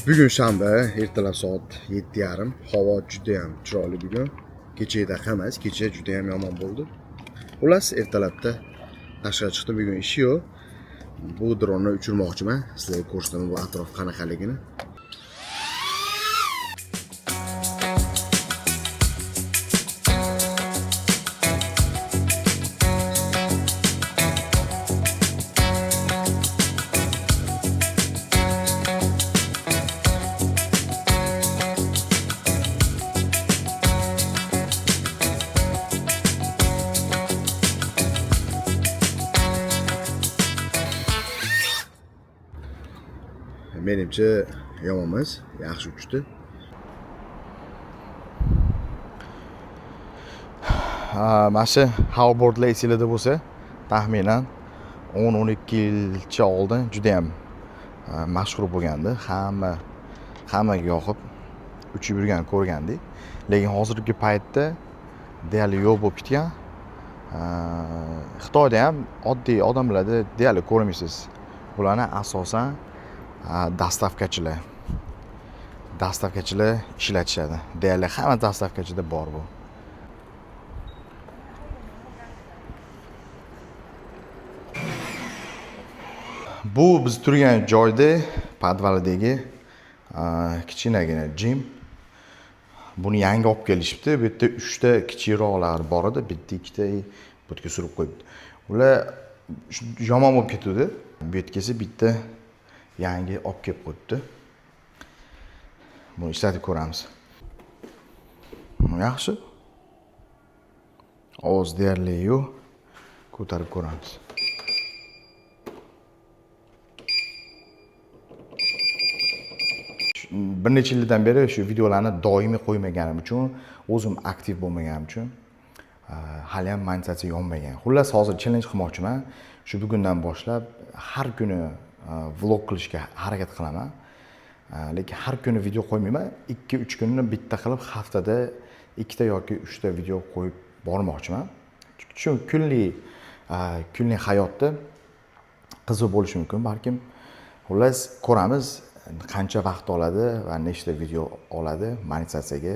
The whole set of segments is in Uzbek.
Bugun shanba, ertalab soat 7:30. Havo juda ham chiroyli bugun. Kechagidaqa emas, kecha juda ham yomon bo'ldi. Xullas, ertalabda tashqariga chiqdim, bugun ish yo'q. Bu dronni uchirmoqchiman. Sizlarga ko'rsataman bu atrof qanaqaligini. Menimcha yomon emas, yaxshi uchdi. Mana shu hoverboardlar esingizda bo'lsa, taxminan 10-12 yilcha oldin juda ham mashhur bo'lgandi. Hammaga yoqib uchib yurgan ko'rgandik. Lekin hozirgi paytda deyarli yo'q bo'lib ketgan. Xitoyda ham oddiy odamlarda deyarli ko'rmaysiz. Bularni asosan dastavkachilar ishlatishadi. Deyarli hamma dastavkachida bor bu. Bu biz turgan joyda podvaldagi kichkinagina jim. Buni yangi olib kelishibdi. Bu yerda 3 ta kichikroqlari bor edi, bitta ikkita bu yerga surib qo'yibdi. Ular yomon bo'lib ketdi. Bu yerga bitta yangi olib kelib qo'yibdi. Buni ishlatib ko'ramiz. Yaxshi. Ovoz deyarli yo'q. Ko'tarib ko'ramiz. Bir necha yildan beri shu videolarni doimiy qo'ymaganim uchun, o'zim aktiv bo'lmaganim uchun hali ham monetizatsiya yonmagan. Xullas, hozir challenge qilmoqchiman. Shu bugundan boshlab har kuni vlog qilishga harakat qilaman. Lekin har kuni video qo'ymayman. 2-3 kunni bitta qilib haftada 2 ta yoki 3 ta video qo'yib bormoqchiman. Chunki kunlik hayotda qiziq bo'lishi mumkin, balkim. Xullas, ko'ramiz qancha vaqt oladi va nechta video oladi monetizatsiyaga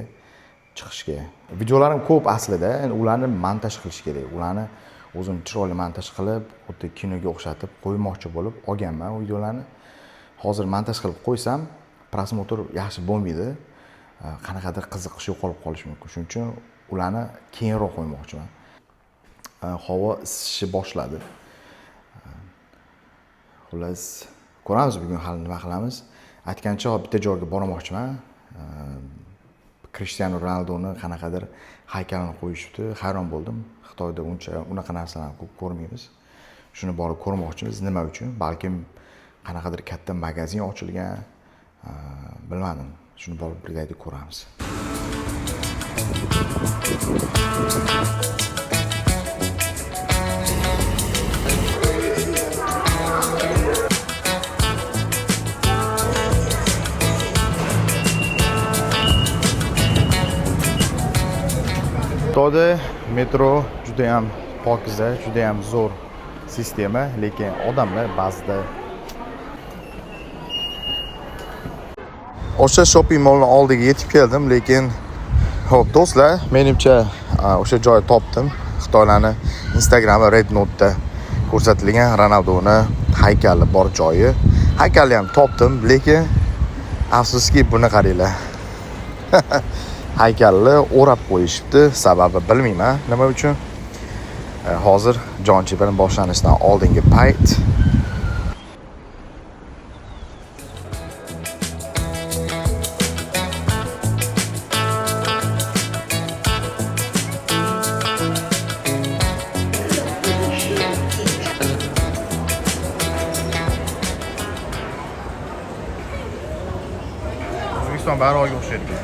chiqishga. Videolarim ko'p aslida, ularni montaj qilish kerak. Ularni o'zim chiroyli montaj qilib, xuddi kinoga o'xshatib qo'ymoqchi bo'lib olganman u videolarni. Hozir montaj qilib qo'ysam, prosmotr yaxshi bo'lmaydi. Qanaqadir qiziqish yo'qolib qolishi mumkin. Shuning uchun ularni keyinroq qo'ymoqchiman. Havo isishi boshladi. Xullas, ko'ramiz bugun hali nima qilamiz. Aytgancha bitta joyga bormoqchiman. Cristiano Ronaldoning qanaqadir haykalini qo'yishibdi. Hayron bo'ldim. Xitoyda unaqa narsalarni ko'p ko'rmaymiz. Shuni borib ko'rmoqchimiz. Nima uchun? Balkim qanaqadir katta magazin ochilgan, bilmadim. Shuni borib birgalikda ko'ramiz. Xitoyda metro juda ham pokiza, juda ham zo'r sistema, lekin odamlar ba'zida o'sha shopping molning oldiga yetib keldim, lekin xo'p do'stlar, menimcha o'sha joyni topdim. Xitoylarning Instagram va Red Note'da ko'rsatilgan Ronaldoning haykali bor joyi. Haykalni ham topdim, lekin afsuski buni qaranglar. Haykalni o'rab qo'yishibdi, sababi bilmayman nima uchun. Hozir jonchipaning boshlanishidan oldingi payt. O'zbekiston baroga o'xshaydi.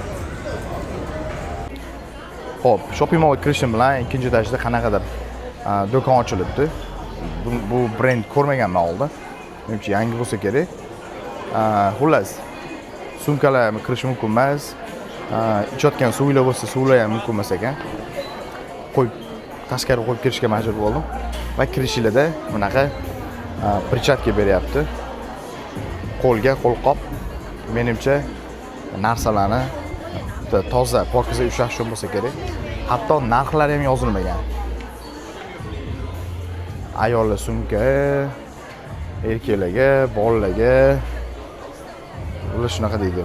Xo'p, shopping mall kirishim bilan ikkinchi etajda qanaqadir do'kon ochilibdi. Bu brend ko'rmaganman oldin. Menimcha yangi bo'lsa kerak. Xullas, sumkalar kirish mumkin emas. Ichayotgan suvlar bo'lsa, suvlar ham mumkin emas ekan. Qo'yib tashqari qo'yib kirishga majbur bo'ldim. Va kirishlarda bunaqa перчатка beryapti. Qo'lga qo'lqop menimcha narsalarni toza, pokiza ushlash bo'lsa kerak. Hatto narxlari ham yozilmagan. Ayollar sumka, erkaklarga, bolalarga ular shunaqa deydi.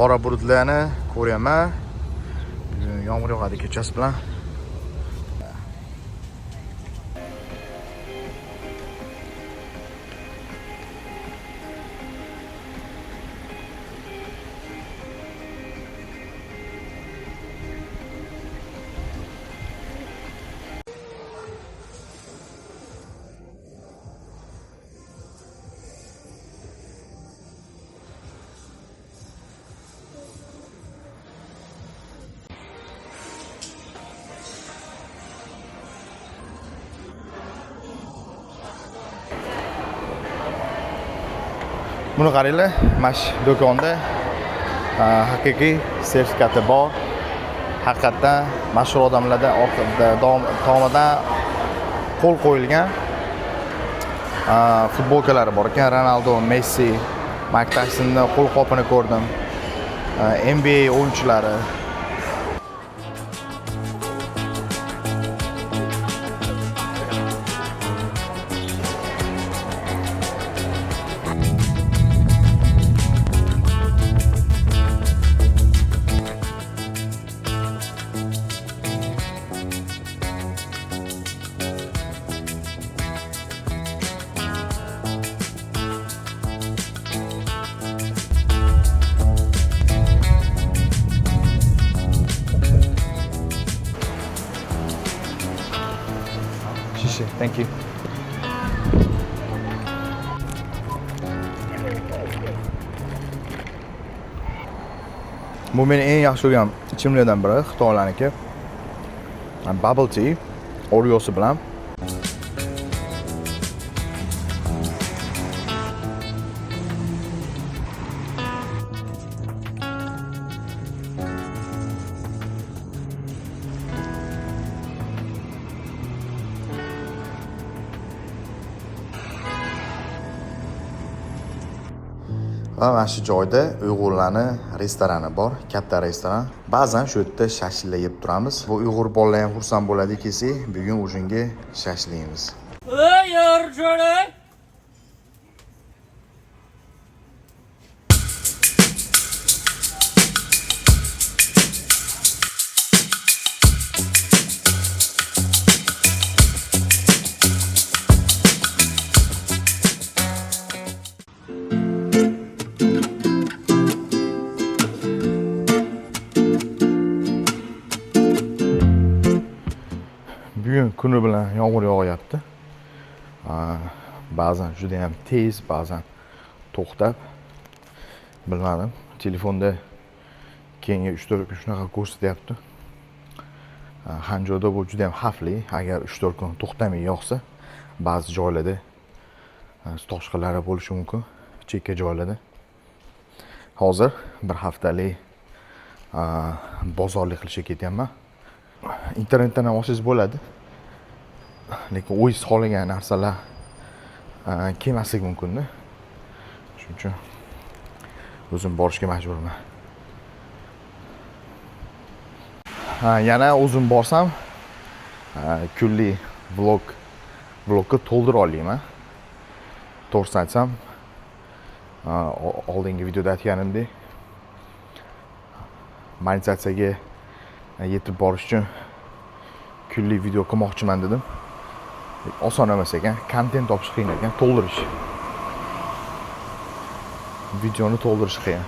Qora bulutlarni ko'raman. Yomg'ir yog'adi kechasi bilan. Buni qaranglar, mana shu do'konda haqiqiy sertifikati bor. Haqiqatdan mashhur odamlardan tomidan qo'l qo'yilgan futbolkalari bor ekan. Ronaldo, Messi, Mike Tysonning qo'l qopini ko'rdim. NBA o'yinchilari. Thank you. Bu meni eng yaxshi ko'rgan ichimliklardan biri, Xitoylarniki. Bubble tea, Oreo'si bilan. Va mana shu joyda Uyg'urlarning restorani bor, katta restoran. Ba'zan shu yerda shashlik yeb turamiz. Bu Uyg'ur bolalar ham xursand bo'ladiki, bugun o'shinga shashlaymiz. Bugun kuni bilan yomg'ir yog'yapti. Ba'zan juda ham tez, ba'zan to'xtab. Bilmadim. Telefonda keyingi 3-4 kun shunaqa ko'rsatyapti. Hanjoda bu juda ham xavfli. Agar 3-4 kun to'xtamay yog'sa, ba'zi joylarda toshqinlar bo'lishi mumkin. Chekka joylarda. Hozir bir haftalik bozorlik qilishga ketyapman. Internetdan ham olsangiz bo'ladi. Lekin o'zingiz xohlagan narsalar kelmasligi mumkin-da. Shuning uchun o'zim borishga majburman. Yana o'zim borsam kunlik vlogga to'ldirib olayman. To'g'risini aytsam, oldingi videoda aytganimdek, monetizatsiyaga yetib borish uchun kunlik video qilmoqchiman dedim. Oson emas ekan, kontent topish qiyin ekan, to'ldirish. Videoni to'ldirish qiyin.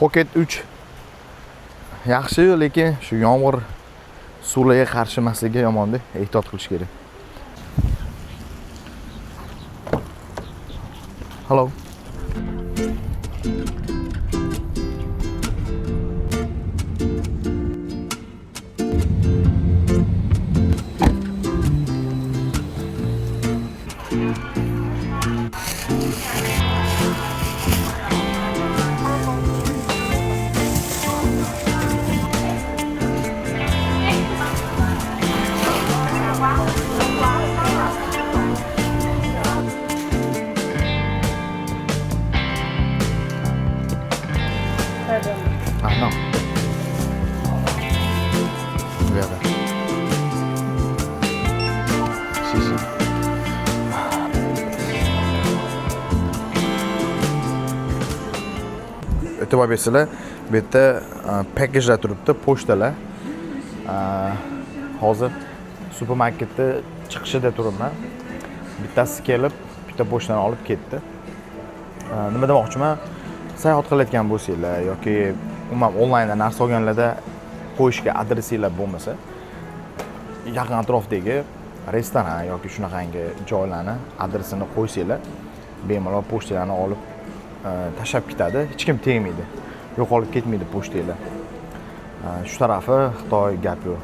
Pocket 3 yaxshi, lekin shu yomg'ir suvlarga qarshi emasligi yomon-da, ehtiyot qilish kerak. Hello. non. Bu yoqda. Si. E'tibor bersanglar, bu yerda packajlar turibdi, pochtalar. Hozir supermarketda chiqishida turibman. Bittasi kelib, bitta pochtani olib ketdi. Nima demoqchiman? Sayohat qilayotgan bo'lsanglar yoki umuman onlayndan narsa olganlarda qo'yishga adresinglar bo'lmasa, yaqin atrofdagi restoran yoki shunaqangi joylarni adresini qo'ysanglar, bemalol pochtalarni olib tashlab ketadi, hech kim tegmaydi. Yo'qolib ketmaydi pochtanglar. Shu tarafi Xitoy gap yo'q.